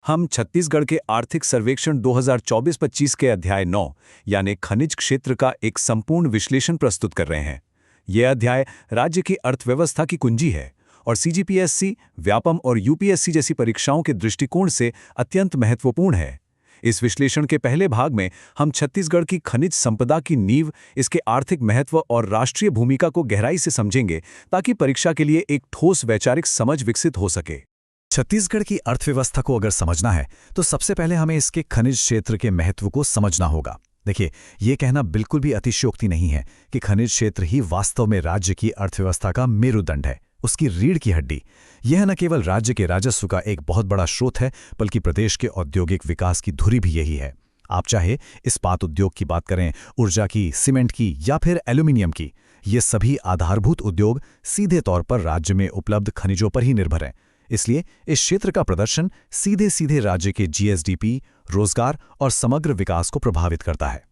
हम छत्तीसगढ़ के आर्थिक सर्वेक्षण 2024-25 के अध्याय 9 यानी खनिज क्षेत्र का एक संपूर्ण विश्लेषण प्रस्तुत कर रहे हैं। यह अध्याय राज्य की अर्थव्यवस्था की कुंजी है और सीजीपीएससी, व्यापम और यूपीएससी जैसी परीक्षाओं के दृष्टिकोण से अत्यंत महत्वपूर्ण है। इस विश्लेषण के पहले भाग में हम छत्तीसगढ़ की खनिज संपदा की नींव, इसके आर्थिक महत्व और राष्ट्रीय भूमिका को गहराई से समझेंगे ताकि परीक्षा के लिए एक ठोस वैचारिक समझ विकसित हो सके। छत्तीसगढ़ की अर्थव्यवस्था को अगर समझना है तो सबसे पहले हमें इसके खनिज क्षेत्र के महत्व को समझना होगा। देखिए, ये कहना बिल्कुल भी अतिशयोक्ति नहीं है कि खनिज क्षेत्र ही वास्तव में राज्य की अर्थव्यवस्था का मेरुदंड है, उसकी रीढ़ की हड्डी। यह न केवल राज्य के राजस्व का एक बहुत बड़ा स्रोत है, बल्कि प्रदेश के औद्योगिक विकास की धुरी भी यही है। आप चाहे इस्पात उद्योग की बात करें, ऊर्जा की, सीमेंट की या फिर एल्यूमिनियम की, ये सभी आधारभूत उद्योग सीधे तौर पर राज्य में उपलब्ध खनिजों पर ही निर्भर हैं। इसलिए इस क्षेत्र का प्रदर्शन सीधे सीधे राज्य के जीएसडीपी, रोजगार और समग्र विकास को प्रभावित करता है।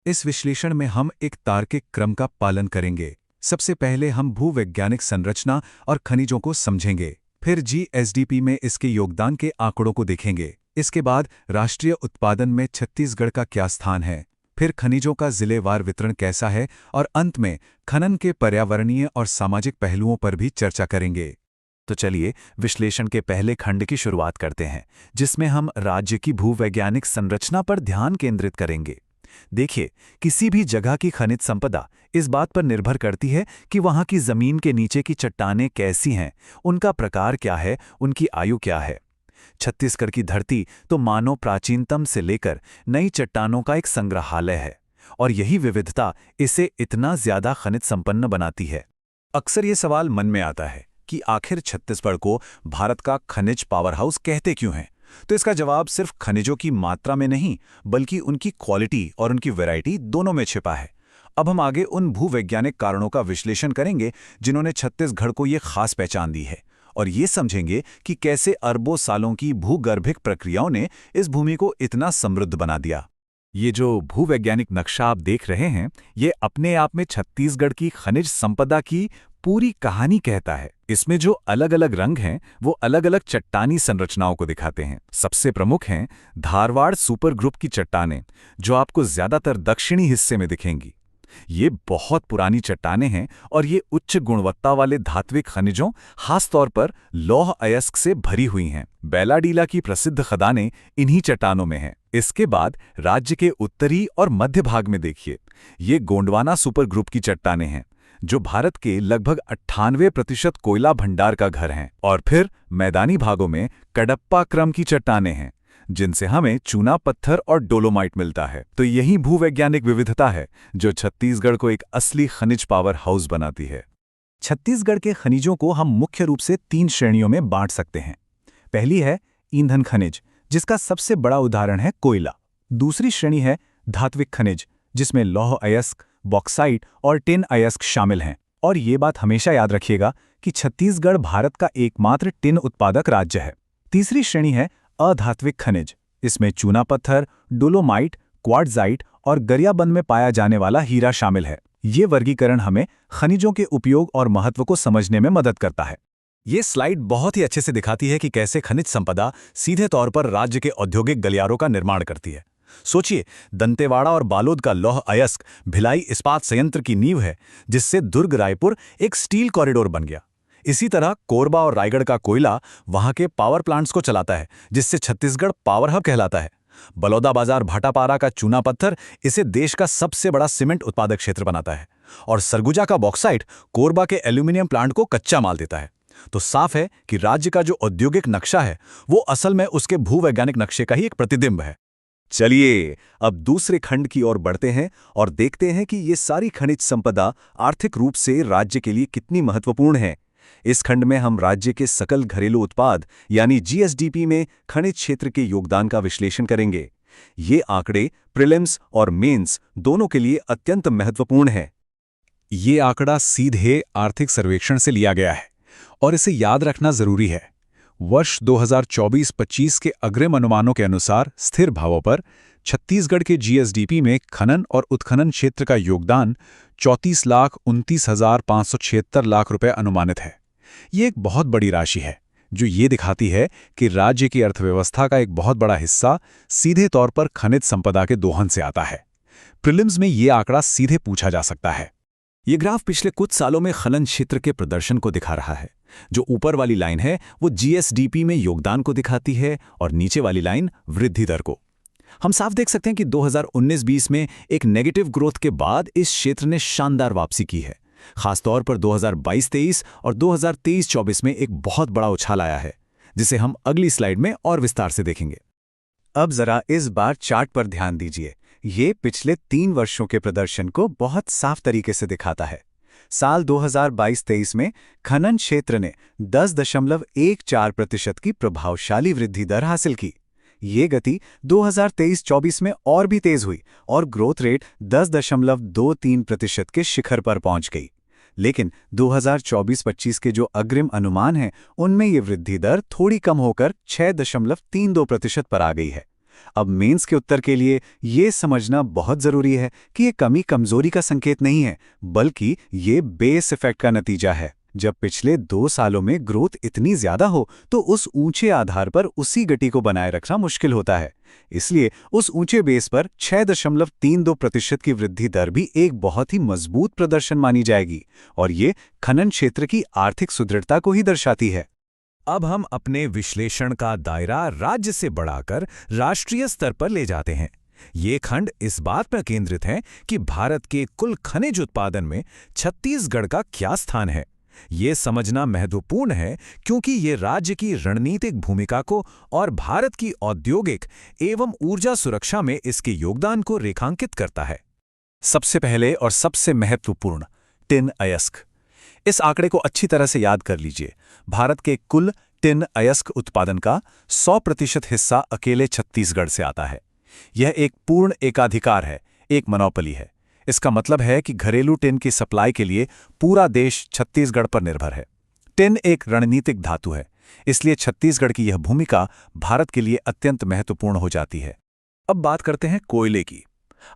इस विश्लेषण में हम एक तार्किक क्रम का पालन करेंगे। सबसे पहले हम भूवैज्ञानिक संरचना और खनिजों को समझेंगे, फिर जीएसडीपी में इसके योगदान के आंकड़ों को देखेंगे। इसके बाद राष्ट्रीय उत्पादन में छत्तीसगढ़ का क्या स्थान है, फिर खनिजों का जिलेवार वितरण कैसा है और अंत में खनन के पर्यावरणीय और सामाजिक पहलुओं पर भी चर्चा करेंगे। तो चलिए विश्लेषण के पहले खंड की शुरुआत करते हैं, जिसमें हम राज्य की भूवैज्ञानिक संरचना पर ध्यान केंद्रित करेंगे। देखिए, किसी भी जगह की खनिज संपदा इस बात पर निर्भर करती है कि वहां की जमीन के नीचे की चट्टानें कैसी हैं, उनका प्रकार क्या है, उनकी आयु क्या है। छत्तीसगढ़ की धरती तो मानव प्राचीनतम से लेकर नई चट्टानों का एक संग्रहालय है, और यही विविधता इसे इतना ज्यादा खनिज संपन्न बनाती है। अक्सर ये सवाल मन में आता है कि आखिर छत्तीसगढ़ को भारत का खनिज पावर हाउस कहते क्यों हैं? तो इसका जवाब सिर्फ खनिजों की मात्रा में नहीं, बल्कि उनकी क्वालिटी और उनकी वैरायटी दोनों में छिपा है। अब हम आगे उन भूवैज्ञानिक कारणों का विश्लेषण करेंगे जिन्होंने छत्तीसगढ़ को ये खास पहचान दी है, और ये समझेंगे कि कैसे अरबों सालों की भूगर्भिक प्रक्रियाओं ने इस भूमि को इतना समृद्ध बना दिया। ये जो भूवैज्ञानिक नक्शा आप देख रहे हैं, ये अपने आप में छत्तीसगढ़ की खनिज संपदा की पूरी कहानी कहता है। इसमें जो अलग अलग रंग हैं, वो अलग अलग चट्टानी संरचनाओं को दिखाते हैं। सबसे प्रमुख हैं धारवाड़ सुपर ग्रुप की चट्टानें, जो आपको ज्यादातर दक्षिणी हिस्से में दिखेंगी। ये बहुत पुरानी चट्टानें हैं और ये उच्च गुणवत्ता वाले धात्विक खनिजों, खासतौर पर लौह अयस्क से भरी हुई हैं। बैलाडीला की प्रसिद्ध खदानें इन्हीं चट्टानों में हैं। इसके बाद राज्य के उत्तरी और मध्य भाग में देखिए, ये गोंडवाना सुपर ग्रुप की चट्टानें हैं, जो भारत के लगभग 98% कोयला भंडार का घर हैं। और फिर मैदानी भागों में कडप्पा क्रम की चट्टानें हैं, जिनसे हमें चूना पत्थर और डोलोमाइट मिलता है। तो यही भूवैज्ञानिक विविधता है जो छत्तीसगढ़ को एक असली खनिज पावर हाउस बनाती है। छत्तीसगढ़ के खनिजों को हम मुख्य रूप से 3 श्रेणियों में बांट सकते हैं। पहली है ईंधन खनिज, जिसका सबसे बड़ा उदाहरण है कोयला। दूसरी श्रेणी है धात्विक खनिज, जिसमें लौह अयस्क, बॉक्साइट और टिन अयस्क शामिल हैं। और ये बात हमेशा याद रखिएगा कि छत्तीसगढ़ भारत का एकमात्र टिन उत्पादक राज्य है। तीसरी श्रेणी है अधात्विक खनिज। इसमें चूना पत्थर, डोलोमाइट, क्वार्ट्जाइट और गरियाबंद में पाया जाने वाला हीरा शामिल है। ये वर्गीकरण हमें खनिजों के उपयोग और महत्व को समझने में मदद करता है। ये स्लाइड बहुत ही अच्छे से दिखाती है कि कैसे खनिज संपदा सीधे तौर पर राज्य के औद्योगिक गलियारों का निर्माण करती है। सोचिए, दंतेवाड़ा और बालोद का लौह अयस्क भिलाई इस्पात संयंत्र की नींव है, जिससे दुर्ग रायपुर एक स्टील कॉरिडोर बन गया। इसी तरह कोरबा और रायगढ़ का कोयला वहां के पावर प्लांट्स को चलाता है, जिससे छत्तीसगढ़ पावर हब कहलाता है। बलौदाबाजार भाटापारा का चूना पत्थर इसे देश का सबसे बड़ा सीमेंट उत्पादक क्षेत्र बनाता है, और सरगुजा का बॉक्साइट कोरबा के एल्यूमिनियम प्लांट को कच्चा माल देता है। तो साफ है कि राज्य का जो औद्योगिक नक्शा है, वो असल में उसके भूवैज्ञानिक नक्शे का ही एक प्रतिबिंब है। चलिए अब दूसरे खंड की ओर बढ़ते हैं और देखते हैं कि ये सारी खनिज संपदा आर्थिक रूप से राज्य के लिए कितनी महत्वपूर्ण है। इस खंड में हम राज्य के सकल घरेलू उत्पाद यानी जीएसडीपी में खनिज क्षेत्र के योगदान का विश्लेषण करेंगे। ये आंकड़े प्रीलिम्स और मेंस दोनों के लिए अत्यंत महत्वपूर्ण है। ये आंकड़ा सीधे आर्थिक सर्वेक्षण से लिया गया है और इसे याद रखना जरूरी है। वर्ष 2024-25 के अग्रिम अनुमानों के अनुसार स्थिर भावों पर छत्तीसगढ़ के जीएसडीपी में खनन और उत्खनन क्षेत्र का योगदान 34,29,576 लाख रुपए अनुमानित है। ये एक बहुत बड़ी राशि है, जो ये दिखाती है कि राज्य की अर्थव्यवस्था का एक बहुत बड़ा हिस्सा सीधे तौर पर खनिज संपदा के दोहन से आता है। प्रीलिम्स में ये आंकड़ा सीधे पूछा जा सकता है। ये ग्राफ पिछले कुछ सालों में खनन क्षेत्र के प्रदर्शन को दिखा रहा है। जो ऊपर वाली लाइन है वो जीएसडीपी में योगदान को दिखाती है और नीचे वाली लाइन वृद्धि दर को। हम साफ देख सकते हैं कि 2019-20 में एक नेगेटिव ग्रोथ के बाद इस क्षेत्र ने शानदार वापसी की है। खासतौर पर 2022-23 और 2023-24 में एक बहुत बड़ा उछाल आया है, जिसे हम अगली स्लाइड में और विस्तार से देखेंगे। अब जरा इस बार चार्ट पर ध्यान दीजिए। ये पिछले 3 वर्षों के प्रदर्शन को बहुत साफ तरीके से दिखाता है। साल 2022-23 में खनन क्षेत्र ने 10.14% की प्रभावशाली वृद्धि दर हासिल की। ये गति 2023-24 में और भी तेज हुई और ग्रोथ रेट 10.23% के शिखर पर पहुंच गई। लेकिन 2024-25 के जो अग्रिम अनुमान हैं, उनमें ये वृद्धि दर थोड़ी कम होकर 6.32% पर आ गई है। अब मेंस के उत्तर के लिए ये समझना बहुत ज़रूरी है कि ये कमी कमज़ोरी का संकेत नहीं है, बल्कि ये बेस इफेक्ट का नतीजा है। जब पिछले 2 सालों में ग्रोथ इतनी ज़्यादा हो तो उस ऊंचे आधार पर उसी गति को बनाए रखना मुश्किल होता है। इसलिए उस ऊंचे बेस पर 6.32% की वृद्धि दर भी एक बहुत ही मजबूत प्रदर्शन मानी जाएगी और ये खनन क्षेत्र की आर्थिक सुदृढ़ता को ही दर्शाती है। अब हम अपने विश्लेषण का दायरा राज्य से बढ़ाकर राष्ट्रीय स्तर पर ले जाते हैं। ये खंड इस बात पर केंद्रित है कि भारत के कुल खनिज उत्पादन में छत्तीसगढ़ का क्या स्थान है। ये समझना महत्वपूर्ण है क्योंकि ये राज्य की रणनीतिक भूमिका को और भारत की औद्योगिक एवं ऊर्जा सुरक्षा में इसके योगदान को रेखांकित करता है। सबसे पहले और सबसे महत्वपूर्ण, टिन अयस्क। इस आंकड़े को अच्छी तरह से याद कर लीजिए। भारत के कुल टिन अयस्क उत्पादन का 100% हिस्सा अकेले छत्तीसगढ़ से आता है। यह एक पूर्ण एकाधिकार है, एक मोनोपोली है। इसका मतलब है कि घरेलू टिन की सप्लाई के लिए पूरा देश छत्तीसगढ़ पर निर्भर है। टिन एक रणनीतिक धातु है, इसलिए छत्तीसगढ़ की यह भूमिका भारत के लिए अत्यंत महत्वपूर्ण हो जाती है। अब बात करते हैं कोयले की।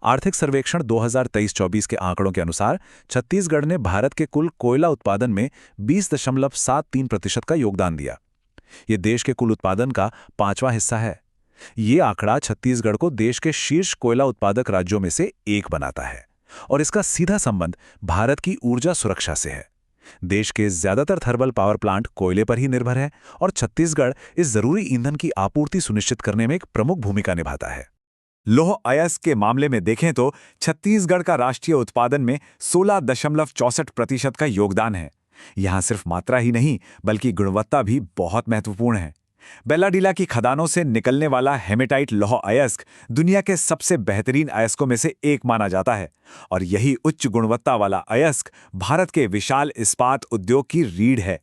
आर्थिक सर्वेक्षण 2023-24 के आंकड़ों के अनुसार छत्तीसगढ़ ने भारत के कुल कोयला उत्पादन में 20.73% का योगदान दिया। ये देश के कुल उत्पादन का 5वां हिस्सा है। ये आंकड़ा छत्तीसगढ़ को देश के शीर्ष कोयला उत्पादक राज्यों में से एक बनाता है और इसका सीधा संबंध भारत की ऊर्जा सुरक्षा से है। देश के ज्यादातर थर्मल पावर प्लांट कोयले पर ही निर्भर है और छत्तीसगढ़ इस जरूरी ईंधन की आपूर्ति सुनिश्चित करने में एक प्रमुख भूमिका निभाता है। लौह अयस्क के मामले में देखें तो छत्तीसगढ़ का राष्ट्रीय उत्पादन में 16.64% का योगदान है। यहां सिर्फ मात्रा ही नहीं बल्कि गुणवत्ता भी बहुत महत्वपूर्ण है। बेल्लाडीला की खदानों से निकलने वाला हेमेटाइट लौह अयस्क दुनिया के सबसे बेहतरीन अयस्कों में से एक माना जाता है और यही उच्च गुणवत्ता वाला अयस्क भारत के विशाल इस्पात उद्योग की रीढ़ है।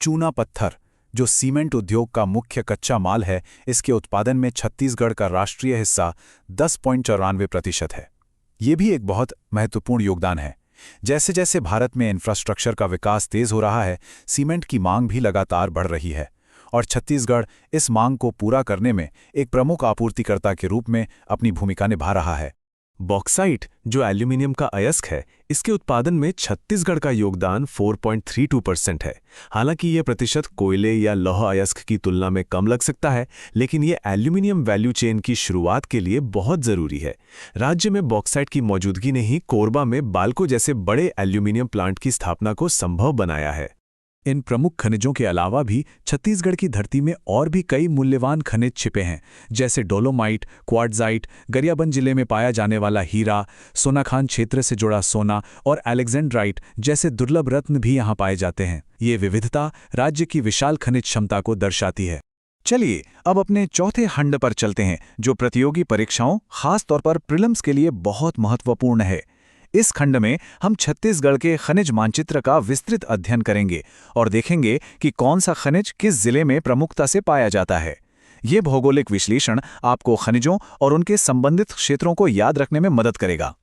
चूना पत्थर, जो सीमेंट उद्योग का मुख्य कच्चा माल है, इसके उत्पादन में छत्तीसगढ़ का राष्ट्रीय हिस्सा 10.94% है। ये भी एक बहुत महत्वपूर्ण योगदान है। जैसे जैसे भारत में इंफ्रास्ट्रक्चर का विकास तेज हो रहा है, सीमेंट की मांग भी लगातार बढ़ रही है और छत्तीसगढ़ इस मांग को पूरा करने में एक प्रमुख आपूर्तिकर्ता के रूप में अपनी भूमिका निभा रहा है। बॉक्साइट, जो एल्यूमिनियम का अयस्क है, इसके उत्पादन में छत्तीसगढ़ का योगदान 4.32% है। हालांकि यह प्रतिशत कोयले या लौह अयस्क की तुलना में कम लग सकता है, लेकिन यह एल्यूमिनियम वैल्यू चेन की शुरुआत के लिए बहुत जरूरी है। राज्य में बॉक्साइट की मौजूदगी ने ही कोरबा में बाल्को जैसे बड़े एल्यूमिनियम प्लांट की स्थापना को संभव बनाया है। इन प्रमुख खनिजों के अलावा भी छत्तीसगढ़ की धरती में और भी कई मूल्यवान खनिज छिपे हैं, जैसे डोलोमाइट, क्वार्ट्जाइट, गरियाबंद जिले में पाया जाने वाला हीरा, सोनाखान क्षेत्र से जुड़ा सोना और एलेक्जेंड्राइट जैसे दुर्लभ रत्न भी यहाँ पाए जाते हैं। ये विविधता राज्य की विशाल खनिज क्षमता को दर्शाती है। चलिए अब अपने चौथे खंड पर चलते हैं, जो प्रतियोगी परीक्षाओं, खास तौर पर प्रीलिम्स के लिए बहुत महत्वपूर्ण है। इस खंड में हम छत्तीसगढ़ के खनिज मानचित्र का विस्तृत अध्ययन करेंगे और देखेंगे कि कौन सा खनिज किस जिले में प्रमुखता से पाया जाता है। ये भौगोलिक विश्लेषण आपको खनिजों और उनके संबंधित क्षेत्रों को याद रखने में मदद करेगा।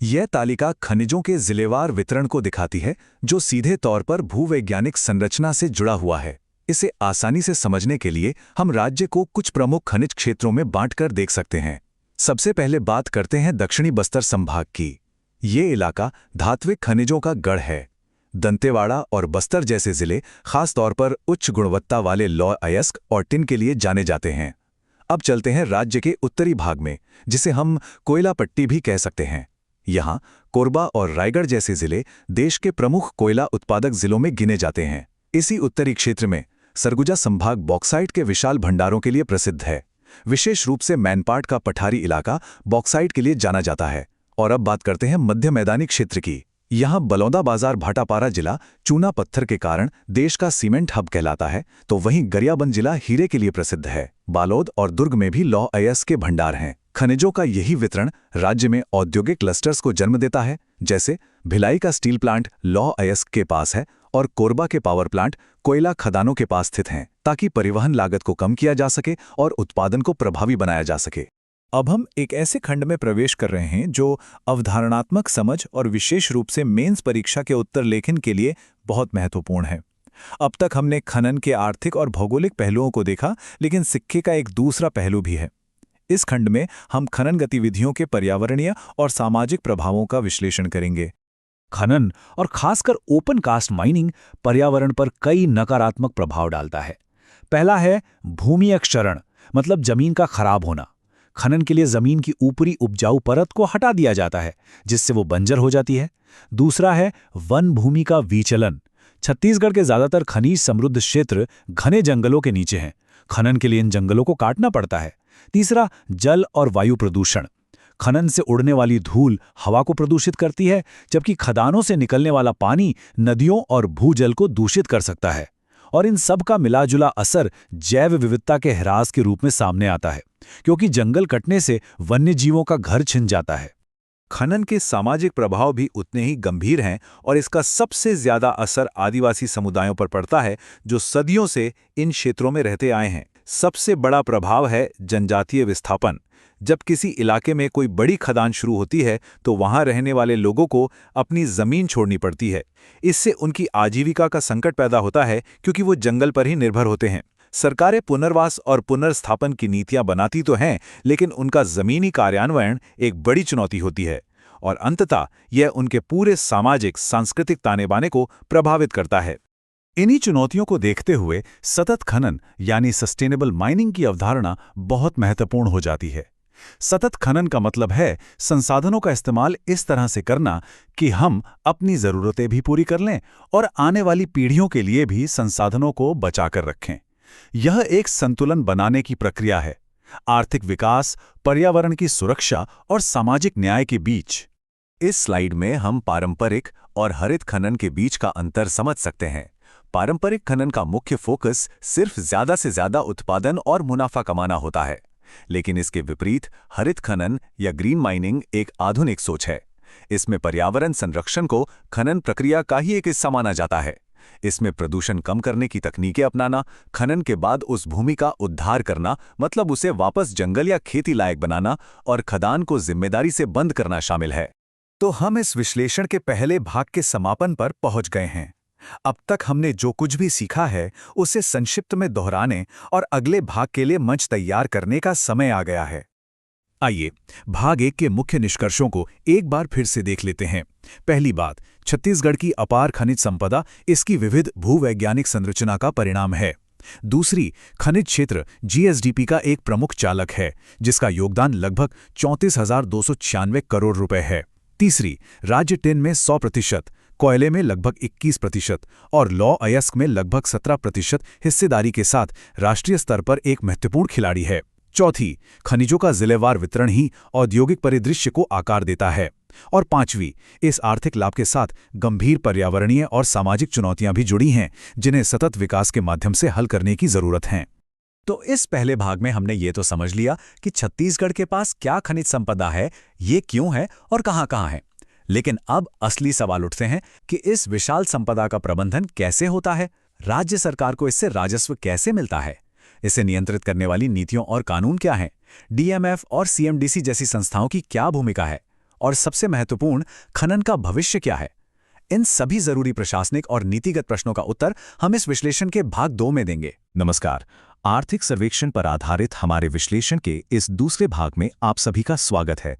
यह तालिका खनिजों के जिलेवार वितरण को दिखाती है, जो सीधे तौर पर भूवैज्ञानिक संरचना से जुड़ा हुआ है। इसे आसानी से समझने के लिए हम राज्य को कुछ प्रमुख खनिज क्षेत्रों में बांटकर देख सकते हैं। सबसे पहले बात करते हैं दक्षिणी बस्तर संभाग की। ये इलाका धात्विक खनिजों का गढ़ है। दंतेवाड़ा और बस्तर जैसे जिले खास तौर पर उच्च गुणवत्ता वाले लौह अयस्क और टिन के लिए जाने जाते हैं। अब चलते हैं राज्य के उत्तरी भाग में, जिसे हम कोयला पट्टी भी कह सकते हैं। यहाँ कोरबा और रायगढ़ जैसे जिले देश के प्रमुख कोयला उत्पादक जिलों में गिने जाते हैं। इसी उत्तरी क्षेत्र में सरगुजा संभाग बॉक्साइट के विशाल भंडारों के लिए प्रसिद्ध है। विशेष रूप से मैनपाट का पठारी इलाका बॉक्साइट के लिए जाना जाता है। और अब बात करते हैं मध्य मैदानी क्षेत्र की। यहाँ बलौदाबाजार भाटापारा जिला चूना पत्थर के कारण देश का सीमेंट हब कहलाता है, तो वहीं गरियाबंद जिला हीरे के लिए प्रसिद्ध है। बालोद और दुर्ग में भी लौह अयस्क के भंडार हैं। खनिजों का यही वितरण राज्य में औद्योगिक क्लस्टर्स को जन्म देता है, जैसे भिलाई का स्टील प्लांट लौह अयस्क के पास है और कोरबा के पावर प्लांट कोयला खदानों के पास स्थित हैं, ताकि परिवहन लागत को कम किया जा सके और उत्पादन को प्रभावी बनाया जा सके। अब हम एक ऐसे खंड में प्रवेश कर रहे हैं जो अवधारणात्मक समझ और विशेष रूप से मेंस परीक्षा के उत्तर लेखन के लिए बहुत महत्वपूर्ण है। अब तक हमने खनन के आर्थिक और भौगोलिक पहलुओं को देखा, लेकिन सिक्के का एक दूसरा पहलू भी है। इस खंड में हम खनन गतिविधियों के पर्यावरणीय और सामाजिक प्रभावों का विश्लेषण करेंगे। खनन और खासकर ओपन कास्ट माइनिंग पर्यावरण पर कई नकारात्मक प्रभाव डालता है। पहला है भूमि क्षरण, मतलब जमीन का खराब होना। खनन के लिए जमीन की ऊपरी उपजाऊ परत को हटा दिया जाता है, जिससे वो बंजर हो जाती है। दूसरा है वन भूमि का विचलन। छत्तीसगढ़ के ज्यादातर खनिज समृद्ध क्षेत्र घने जंगलों के नीचे हैं। खनन के लिए इन जंगलों को काटना पड़ता है। तीसरा, जल और वायु प्रदूषण। खनन से उड़ने वाली धूल हवा को प्रदूषित करती है, जबकि खदानों से निकलने वाला पानी नदियों और भूजल को दूषित कर सकता है। और इन सब का मिलाजुला असर जैव विविधता के ह्रास के रूप में सामने आता है, क्योंकि जंगल कटने से वन्य जीवों का घर छिन जाता है। खनन के सामाजिक प्रभाव भी उतने ही गंभीर हैं और इसका सबसे ज्यादा असर आदिवासी समुदायों पर पड़ता है, जो सदियों से इन क्षेत्रों में रहते आए हैं। सबसे बड़ा प्रभाव है जनजातीय विस्थापन। जब किसी इलाके में कोई बड़ी खदान शुरू होती है तो वहां रहने वाले लोगों को अपनी जमीन छोड़नी पड़ती है। इससे उनकी आजीविका का संकट पैदा होता है, क्योंकि वो जंगल पर ही निर्भर होते हैं। सरकारें पुनर्वास और पुनर्स्थापन की नीतियां बनाती तो हैं, लेकिन उनका जमीनी कार्यान्वयन एक बड़ी चुनौती होती है और अंततः यह उनके पूरे सामाजिक सांस्कृतिक ताने बाने को प्रभावित करता है। इन्हीं चुनौतियों को देखते हुए सतत खनन यानी सस्टेनेबल माइनिंग की अवधारणा बहुत महत्वपूर्ण हो जाती है। सतत खनन का मतलब है संसाधनों का इस्तेमाल इस तरह से करना कि हम अपनी जरूरतें भी पूरी कर लें और आने वाली पीढ़ियों के लिए भी संसाधनों को बचाकर रखें। यह एक संतुलन बनाने की प्रक्रिया है, आर्थिक विकास, पर्यावरण की सुरक्षा और सामाजिक न्याय के बीच। इस स्लाइड में हम पारंपरिक और हरित खनन के बीच का अंतर समझ सकते हैं। पारंपरिक खनन का मुख्य फोकस सिर्फ ज्यादा से ज्यादा उत्पादन और मुनाफा कमाना होता है, लेकिन इसके विपरीत हरित खनन या ग्रीन माइनिंग एक आधुनिक सोच है। इसमें पर्यावरण संरक्षण को खनन प्रक्रिया का ही एक हिस्सा माना जाता है। इसमें प्रदूषण कम करने की तकनीकें अपनाना, खनन के बाद उस भूमि का उद्धार करना, मतलब उसे वापस जंगल या खेती लायक बनाना, और खदान को जिम्मेदारी से बंद करना शामिल है। तो हम इस विश्लेषण के पहले भाग के समापन पर पहुंच गए हैं। अब तक हमने जो कुछ भी सीखा है उसे संक्षिप्त में दोहराने और अगले भाग के लिए मंच तैयार करने का समय आ गया है। आइए भाग 1 के मुख्य निष्कर्षों को एक बार फिर से देख लेते हैं। पहली बात, छत्तीसगढ़ की अपार खनिज संपदा इसकी विविध भूवैज्ञानिक संरचना का परिणाम है। दूसरी, खनिज क्षेत्र जीएसडीपी का एक प्रमुख चालक है, जिसका योगदान लगभग 34,296 करोड़ रुपए है। तीसरी, राज्य टिन में 100%, कोयले में लगभग 21% और लौह अयस्क में लगभग 17% हिस्सेदारी के साथ राष्ट्रीय स्तर पर एक महत्वपूर्ण खिलाड़ी है। चौथी, खनिजों का जिलेवार वितरण ही औद्योगिक परिदृश्य को आकार देता है। और पांचवी, इस आर्थिक लाभ के साथ गंभीर पर्यावरणीय और सामाजिक चुनौतियां भी जुड़ी हैं, जिन्हें सतत विकास के माध्यम से हल करने की जरूरत है। तो इस पहले भाग में हमने ये तो समझ लिया कि छत्तीसगढ़ के पास क्या खनिज संपदा है, ये क्यों है और कहां-कहां है। लेकिन अब असली सवाल उठते हैं कि इस विशाल संपदा का प्रबंधन कैसे होता है, राज्य सरकार को इससे राजस्व कैसे मिलता है, इसे नियंत्रित करने वाली नीतियों और कानून क्या हैं, डीएमएफ और सीएमडीसी जैसी संस्थाओं की क्या भूमिका है, और सबसे महत्वपूर्ण, खनन का भविष्य क्या है। इन सभी जरूरी प्रशासनिक और नीतिगत प्रश्नों का उत्तर हम इस विश्लेषण के भाग 2 में देंगे। नमस्कार, आर्थिक सर्वेक्षण पर आधारित हमारे विश्लेषण के इस दूसरे भाग में आप सभी का स्वागत है।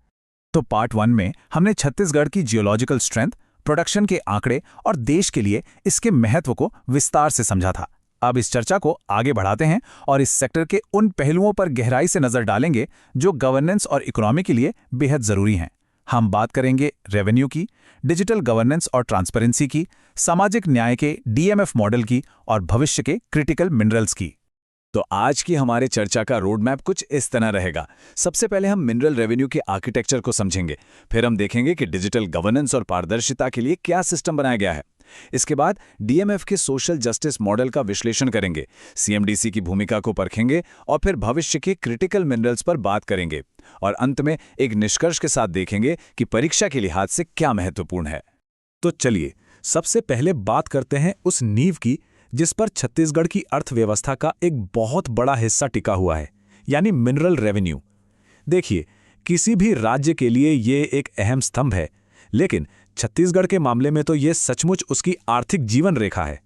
तो पार्ट 1 में हमने छत्तीसगढ़ की जियोलॉजिकल स्ट्रेंथ, प्रोडक्शन के आंकड़े और देश के लिए इसके महत्व को विस्तार से समझा था। अब इस चर्चा को आगे बढ़ाते हैं और इस सेक्टर के उन पहलुओं पर गहराई से नजर डालेंगे जो गवर्नेंस और इकोनॉमी के लिए बेहद जरूरी हैं। हम बात करेंगे रेवेन्यू की, डिजिटल गवर्नेंस और ट्रांसपेरेंसी की, सामाजिक न्याय के डीएमएफ मॉडल की और भविष्य के क्रिटिकल मिनरल्स की। तो आज की हमारे चर्चा का रोड मैप कुछ इस तरह रहेगा। सबसे पहले हम मिनरल रेवेन्यू के आर्किटेक्चर को समझेंगे, फिर हम देखेंगे कि डिजिटल गवर्नेंस और पारदर्शिता के लिए क्या सिस्टम बनाया गया है। इसके बाद डीएमएफ के सोशल जस्टिस मॉडल का विश्लेषण करेंगे, सीएमडीसी की भूमिका को परखेंगे और फिर भविष्य के क्रिटिकल मिनरल्स पर बात करेंगे और अंत में एक निष्कर्ष के साथ देखेंगे कि परीक्षा के लिहाज से क्या महत्वपूर्ण है। तो चलिए सबसे पहले बात करते हैं उस नींव की जिस पर छत्तीसगढ़ की अर्थव्यवस्था का एक बहुत बड़ा हिस्सा टिका हुआ है, यानी मिनरल रेवेन्यू। देखिए, किसी भी राज्य के लिए ये एक अहम स्तंभ है, लेकिन छत्तीसगढ़ के मामले में तो ये सचमुच उसकी आर्थिक जीवन रेखा है।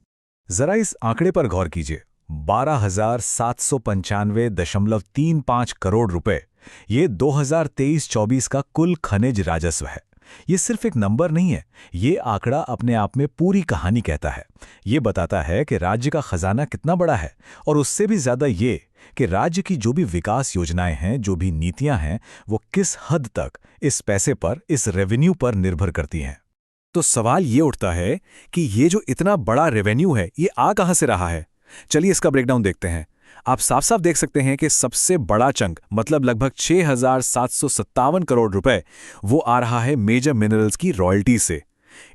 जरा इस आंकड़े पर गौर कीजिए, 12,795.35 करोड़ रुपए, ये 2023-24 का कुल खनिज राजस्व है। ये सिर्फ एक नंबर नहीं है, ये आंकड़ा अपने आप में पूरी कहानी कहता है। ये बताता है कि राज्य का खजाना कितना बड़ा है और उससे भी ज्यादा ये कि राज्य की जो भी विकास योजनाएं हैं, जो भी नीतियां हैं, वो किस हद तक इस पैसे पर, इस रेवेन्यू पर निर्भर करती हैं। तो सवाल ये उठता है कि ये जो इतना बड़ा रेवेन्यू है, ये आ कहां से रहा है? चलिए इसका ब्रेकडाउन देखते हैं। आप साफ साफ देख सकते हैं कि सबसे बड़ा चंक, मतलब लगभग 6,757 करोड़ रुपए, वो आ रहा है मेजर मिनरल्स की रॉयल्टी से।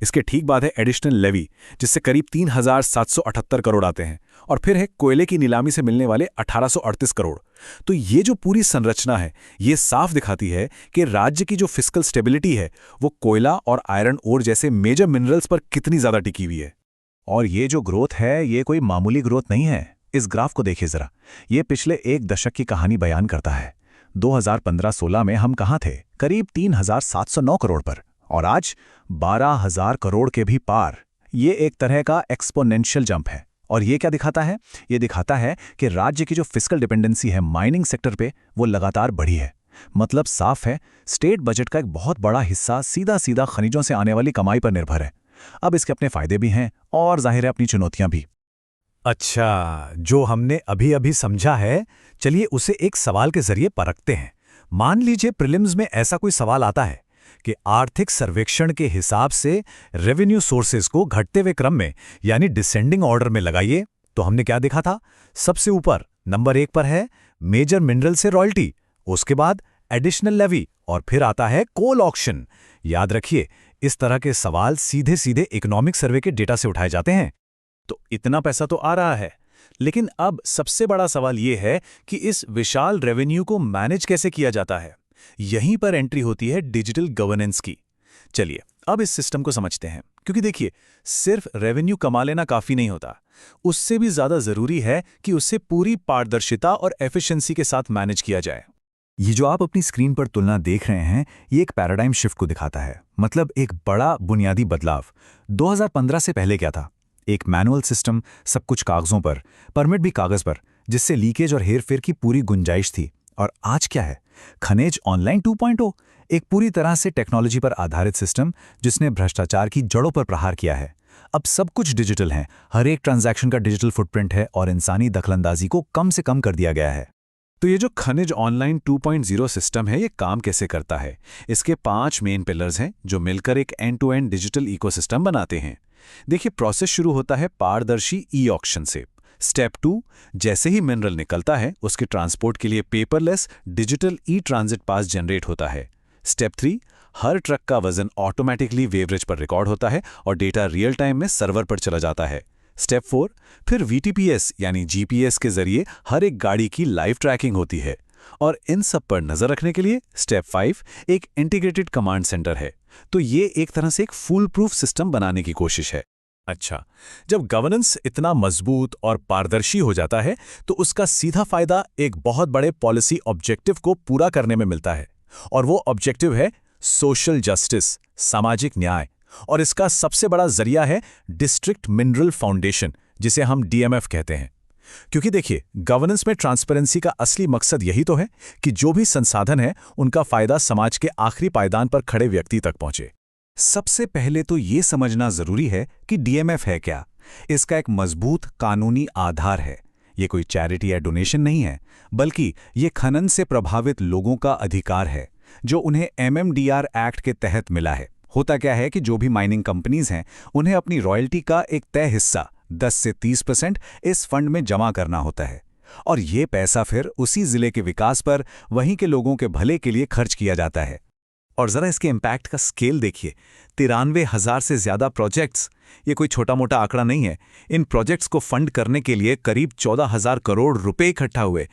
इसके ठीक बाद है एडिशनल लेवी, जिससे करीब 3,778 करोड़ आते हैं, और फिर है कोयले की नीलामी से मिलने वाले 1,838 करोड़। तो ये जो पूरी संरचना है, ये साफ दिखाती है कि राज्य की जो फिस्कल स्टेबिलिटी है, वो कोयला और आयरन ओर जैसे मेजर मिनरल्स पर कितनी ज्यादा टिकी हुई है। और ये जो ग्रोथ है, ये कोई मामूली ग्रोथ नहीं है। इस ग्राफ को देखिए जरा, ये पिछले एक दशक की कहानी बयान करता है। 2015-16 में हम कहां थे? करीब 3,709 करोड़ पर, और आज 12,000 करोड़ के भी पार। ये एक तरह का एक्सपोनेंशियल जंप है। और ये क्या दिखाता है? ये दिखाता है कि राज्य की जो फिस्कल डिपेंडेंसी है माइनिंग सेक्टर पे, वो लगातार बढ़ी है। मतलब साफ है, स्टेट बजट का एक बहुत बड़ा हिस्सा सीधा सीधा खनिजों से आने वाली कमाई पर निर्भर है। अब इसके अपने फायदे भी हैं और जाहिर है अपनी चुनौतियां भी। अच्छा, जो हमने अभी अभी समझा है, चलिए उसे एक सवाल के जरिए परखते हैं। मान लीजिए प्रीलिम्स में ऐसा कोई सवाल आता है कि आर्थिक सर्वेक्षण के हिसाब से रेवेन्यू सोर्सेज को घटते हुए क्रम में, यानी डिसेंडिंग ऑर्डर में लगाइए, तो हमने क्या देखा था? सबसे ऊपर नंबर 1 पर है मेजर मिनरल से रॉयल्टी, उसके बाद एडिशनल लेवी, और फिर आता है कोल ऑक्शन। याद रखिए, इस तरह के सवाल सीधे सीधे इकोनॉमिक सर्वे के डेटा से उठाए जाते हैं। तो इतना पैसा तो आ रहा है, लेकिन अब सबसे बड़ा सवाल यह है कि इस विशाल रेवेन्यू को मैनेज कैसे किया जाता है। यहीं पर एंट्री होती है डिजिटल गवर्नेंस की। चलिए अब इस सिस्टम को समझते हैं, क्योंकि देखिए, सिर्फ रेवेन्यू कमा लेना काफी नहीं होता, उससे भी ज्यादा जरूरी है कि उसे पूरी पारदर्शिता और एफिशिएंसी के साथ मैनेज किया जाए। ये जो आप अपनी स्क्रीन पर तुलना देख रहे हैं, ये एक पैराडाइम शिफ्ट को दिखाता है, मतलब एक बड़ा बुनियादी बदलाव। 2015 से पहले क्या था? एक मैनुअल सिस्टम, सब कुछ कागजों पर, परमिट भी कागज पर, जिससे लीकेज और हेरफेर की पूरी गुंजाइश थी। और आज क्या है? खनिज ऑनलाइन 2.0, एक पूरी तरह से टेक्नोलॉजी पर आधारित सिस्टम जिसने भ्रष्टाचार की जड़ों पर प्रहार किया है। अब सब कुछ डिजिटल है, हर एक ट्रांजैक्शन का डिजिटल फुटप्रिंट है और इंसानी दखलंदाजी को कम से कम कर दिया गया है। तो ये जो खनिज ऑनलाइन 2.0 सिस्टम है, ये काम कैसे करता है? इसके 5 मेन पिलर्स हैं जो मिलकर एक end to end digital ecosystem बनाते हैं। देखिए, प्रोसेस शुरू होता है पारदर्शी ई ऑक्शन से। स्टेप 2, जैसे ही मिनरल निकलता है, उसके ट्रांसपोर्ट के लिए paperless digital e transit pass generate होता है। स्टेप 3, हर ट्रक का वजन ऑटोमेटिकली वेवरेज पर रिकॉर्ड होता है और डेटा रियल टाइम में सर्वर पर चला जाता है। स्टेप 4, फिर वीटीपीएस यानी जीपीएस के जरिए हर एक गाड़ी की लाइव ट्रैकिंग होती है। और इन सब पर नजर रखने के लिए स्टेप 5 एक इंटीग्रेटेड कमांड सेंटर है। तो ये एक तरह से एक फुल प्रूफ सिस्टम बनाने की कोशिश है। अच्छा, जब गवर्नेंस इतना मजबूत और पारदर्शी हो जाता है, तो उसका सीधा फायदा एक बहुत बड़े पॉलिसी ऑब्जेक्टिव को पूरा करने में मिलता है, और वो ऑब्जेक्टिव है सोशल जस्टिस, सामाजिक न्याय। और इसका सबसे बड़ा जरिया है डिस्ट्रिक्ट मिनरल फाउंडेशन, जिसे हम डीएमएफ कहते हैं। क्योंकि देखिए, गवर्नेंस में ट्रांसपेरेंसी का असली मकसद यही तो है कि जो भी संसाधन है, उनका फायदा समाज के आखिरी पायदान पर खड़े व्यक्ति तक पहुंचे। सबसे पहले तो ये समझना जरूरी है कि डीएमएफ है क्या। इसका एक मजबूत कानूनी आधार है। ये कोई चैरिटी या डोनेशन नहीं है, बल्कि ये खनन से प्रभावित लोगों का अधिकार है, जो उन्हें एमएमडीआर एक्ट के तहत मिला है। होता क्या है कि जो भी माइनिंग कंपनीज हैं, उन्हें अपनी रॉयल्टी का एक तय हिस्सा 10 से 30% इस फंड में जमा करना होता है, और ये पैसा फिर उसी जिले के विकास पर, वहीं के लोगों के भले के लिए खर्च किया जाता है। और जरा इसके इम्पैक्ट का स्केल देखिए, 93,000 से ज्यादा प्रोजेक्ट्स। ये कोई छोटा मोटा आंकड़ा नहीं है। इन प्रोजेक्ट्स को फंड करने के लिए करीब 14,000 करोड़ रुपए इकट्ठा हुए।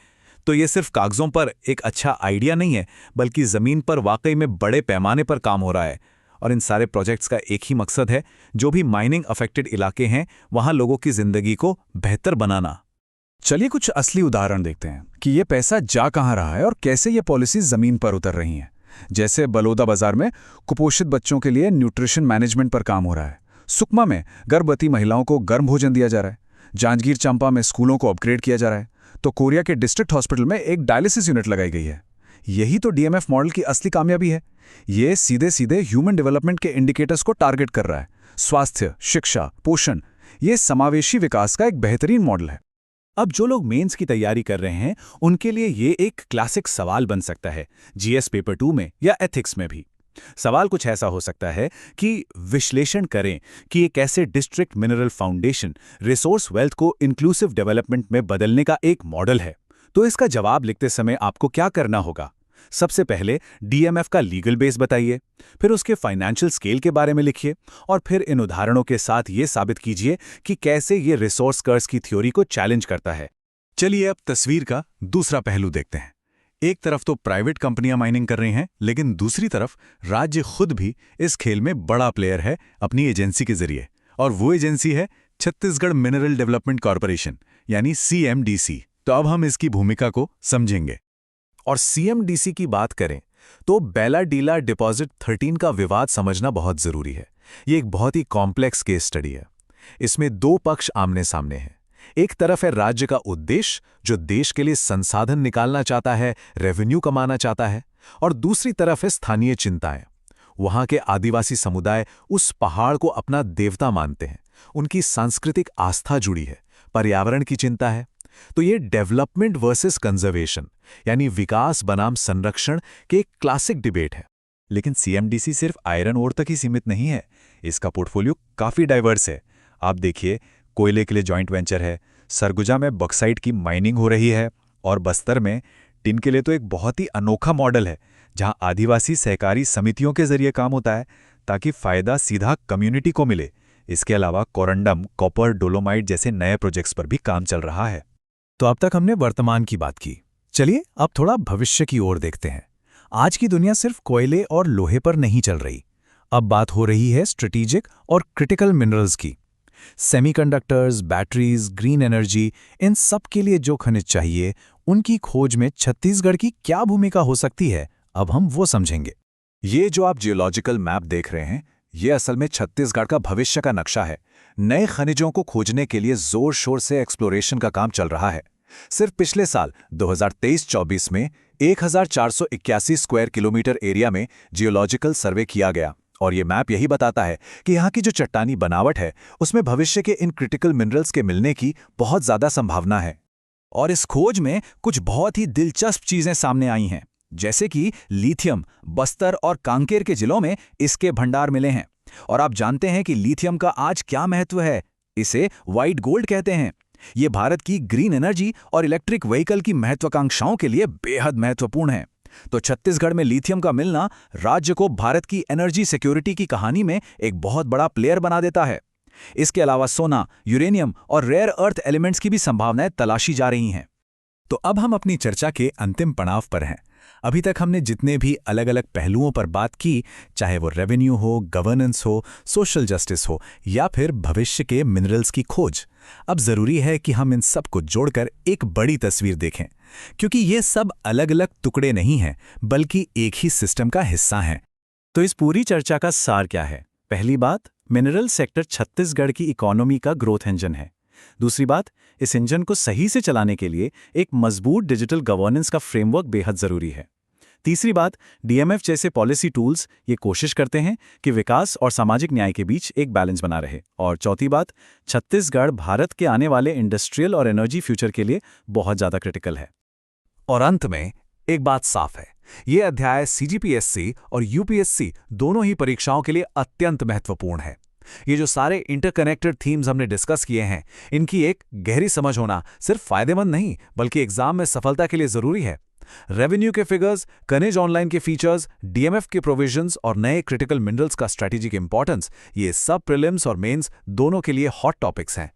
तो ये सिर्फ कागजों पर एक अच्छा आइडिया नहीं है, बल्कि जमीन पर वाकई में बड़े पैमाने पर काम हो रहा है। और इन सारे प्रोजेक्ट्स का एक ही मकसद है, जो भी माइनिंग अफेक्टेड इलाके हैं, वहां लोगों की जिंदगी को बेहतर बनाना। चलिए कुछ असली उदाहरण देखते हैं कि ये पैसा जा कहां रहा है और कैसे ये पॉलिसीज जमीन पर उतर रही हैं। जैसे बलौदा बाजार में कुपोषित बच्चों के लिए न्यूट्रिशन मैनेजमेंट पर काम हो रहा है। सुकमा में गर्भवती महिलाओं को गर्म भोजन दिया जा रहा है। जांजगीर चांपा में स्कूलों को अपग्रेड किया जा रहा है। तो कोरिया के डिस्ट्रिक्ट हॉस्पिटल में एक डायलिसिस यूनिट लगाई गई है। यही तो डीएमएफ मॉडल की असली कामयाबी है। ये सीधे सीधे ह्यूमन डेवलपमेंट के इंडिकेटर्स को टारगेट कर रहा है। स्वास्थ्य, शिक्षा, पोषण, ये समावेशी विकास का एक बेहतरीन मॉडल है। अब जो लोग मेंस की तैयारी कर रहे हैं, उनके लिए ये एक क्लासिक सवाल बन सकता है, जीएस पेपर 2 में या एथिक्स में भी। सवाल कुछ ऐसा हो सकता है कि विश्लेषण करें कि ये कैसे district mineral foundation resource wealth को इंक्लूसिव डेवलपमेंट में बदलने का एक मॉडल है। तो इसका जवाब लिखते समय आपको क्या करना होगा? सबसे पहले डीएमएफ का लीगल बेस बताइए, फिर उसके फाइनेंशियल स्केल के बारे में लिखिए, और फिर इन उदाहरणों के साथ ये साबित कीजिए कि कैसे ये रिसोर्स कर्स की थ्योरी को चैलेंज करता है। चलिए अब तस्वीर का दूसरा पहलू देखते हैं। एक तरफ तो प्राइवेट कंपनियां माइनिंग कर रही हैं, लेकिन दूसरी तरफ राज्य खुद भी इस खेल में बड़ा प्लेयर है अपनी एजेंसी के जरिए। और वो एजेंसी है छत्तीसगढ़ मिनरल डेवलपमेंट कॉर्पोरेशन, यानी सीएमडीसी। तो अब हम इसकी भूमिका को समझेंगे। और सीएमडीसी की बात करें तो बेलाडीला डिपॉजिट 13 का विवाद समझना बहुत जरूरी है। ये एक बहुत ही कॉम्प्लेक्स केस स्टडी है। इसमें दो पक्ष आमने सामने हैं। एक तरफ है राज्य का उद्देश्य, जो देश के लिए संसाधन निकालना चाहता है, रेवेन्यू कमाना चाहता है, और दूसरी तरफ है स्थानीय चिंताएं। वहां के आदिवासी समुदाय उस पहाड़ को अपना देवता मानते हैं, उनकी सांस्कृतिक आस्था जुड़ी है, पर्यावरण की चिंता है। तो ये डेवलपमेंट वर्सेस कंजर्वेशन, यानी विकास बनाम संरक्षण के एक क्लासिक डिबेट है। लेकिन सीएमडीसी सिर्फ आयरन ओर तक ही सीमित नहीं है। इसका पोर्टफोलियो काफी डाइवर्स है। आप देखिए, कोयले के लिए जॉइंट वेंचर है, सरगुजा में बॉक्साइट की माइनिंग हो रही है, और बस्तर में टिन के लिए तो एक बहुत ही अनोखा मॉडल है, जहां आदिवासी सहकारी समितियों के जरिए काम होता है ताकि फायदा सीधा कम्युनिटी को मिले। इसके अलावा कोरंडम, कॉपर, डोलोमाइट जैसे नए प्रोजेक्ट्स पर भी काम चल रहा है। तो अब तक हमने वर्तमान की बात की। चलिए अब थोड़ा भविष्य की ओर देखते हैं। आज की दुनिया सिर्फ कोयले और लोहे पर नहीं चल रही। अब बात हो रही है स्ट्रेटेजिक और क्रिटिकल मिनरल्स की। सेमीकंडक्टर्स, बैटरीज, ग्रीन एनर्जी, इन सब के लिए जो खनिज चाहिए, उनकी खोज में छत्तीसगढ़ की क्या भूमिका हो सकती है, अब हम वो समझेंगे। ये जो आप जियोलॉजिकल मैप देख रहे हैं, ये असल में छत्तीसगढ़ का भविष्य का नक्शा है। नए खनिजों को खोजने के लिए जोर शोर से एक्सप्लोरेशन का काम चल रहा है। सिर्फ पिछले साल 2023-24 में 1481 स्क्वायर किलोमीटर एरिया में जियोलॉजिकल सर्वे किया गया, और ये मैप यही बताता है कि यहाँ की जो चट्टानी बनावट है, उसमें भविष्य के इन क्रिटिकल मिनरल्स के मिलने की बहुत ज्यादा संभावना है। और इस खोज में कुछ बहुत ही दिलचस्प चीजें सामने आई हैं, जैसे कि लिथियम बस्तर और कांकेर के जिलों में इसके भंडार मिले हैं। और आप जानते हैं कि लिथियम का आज क्या महत्व है? इसे व्हाइट गोल्ड कहते हैं। ये भारत की ग्रीन एनर्जी और इलेक्ट्रिक व्हीकल की महत्वाकांक्षाओं के लिए बेहद महत्वपूर्ण है। तो छत्तीसगढ़ में लिथियम का मिलना राज्य को भारत की एनर्जी सिक्योरिटी की कहानी में एक बहुत बड़ा प्लेयर बना देता है। इसके अलावा सोना, यूरेनियम और रेयर अर्थ एलिमेंट्स की भी संभावनाएं तलाशी जा रही हैं। तो अब हम अपनी चर्चा के अंतिम पड़ाव पर हैं। अभी तक हमने जितने भी अलग अलग पहलुओं पर बात की, चाहे वो रेवेन्यू हो, गवर्नेंस हो, सोशल जस्टिस हो, या फिर भविष्य के मिनरल्स की खोज, अब जरूरी है कि हम इन सब को जोड़कर एक बड़ी तस्वीर देखें, क्योंकि ये सब अलग अलग टुकड़े नहीं हैं, बल्कि एक ही सिस्टम का हिस्सा हैं। तो इस पूरी चर्चा का सार क्या है? पहली बात, मिनरल सेक्टर छत्तीसगढ़ की इकोनॉमी का ग्रोथ इंजन है। दूसरी बात, इस इंजन को सही से चलाने के लिए एक मजबूत डिजिटल गवर्नेंस का फ्रेमवर्क बेहद जरूरी है। तीसरी बात, डीएमएफ जैसे पॉलिसी टूल्स ये कोशिश करते हैं कि विकास और सामाजिक न्याय के बीच एक बैलेंस बना रहे। और चौथी बात, छत्तीसगढ़ भारत के आने वाले इंडस्ट्रियल और एनर्जी फ्यूचर के लिए बहुत ज़्यादा क्रिटिकल है। और अंत में एक बात साफ है, ये अध्याय सीजीपीएससी और यूपीएससी दोनों ही परीक्षाओं के लिए अत्यंत महत्वपूर्ण है। ये जो सारे इंटरकनेक्टेड थीम्स हमने डिस्कस किए हैं, इनकी एक गहरी समझ होना सिर्फ फायदेमंद नहीं बल्कि एग्जाम में सफलता के लिए जरूरी है। रेवेन्यू के फिगर्स, खनिज ऑनलाइन के फीचर्स, डीएमएफ के प्रोविजंस और नए क्रिटिकल मिनरल्स का स्ट्रेटेजिक इंपॉर्टेंस, ये सब प्रीलिम्स और मेंस दोनों के लिए हॉट टॉपिक्स हैं।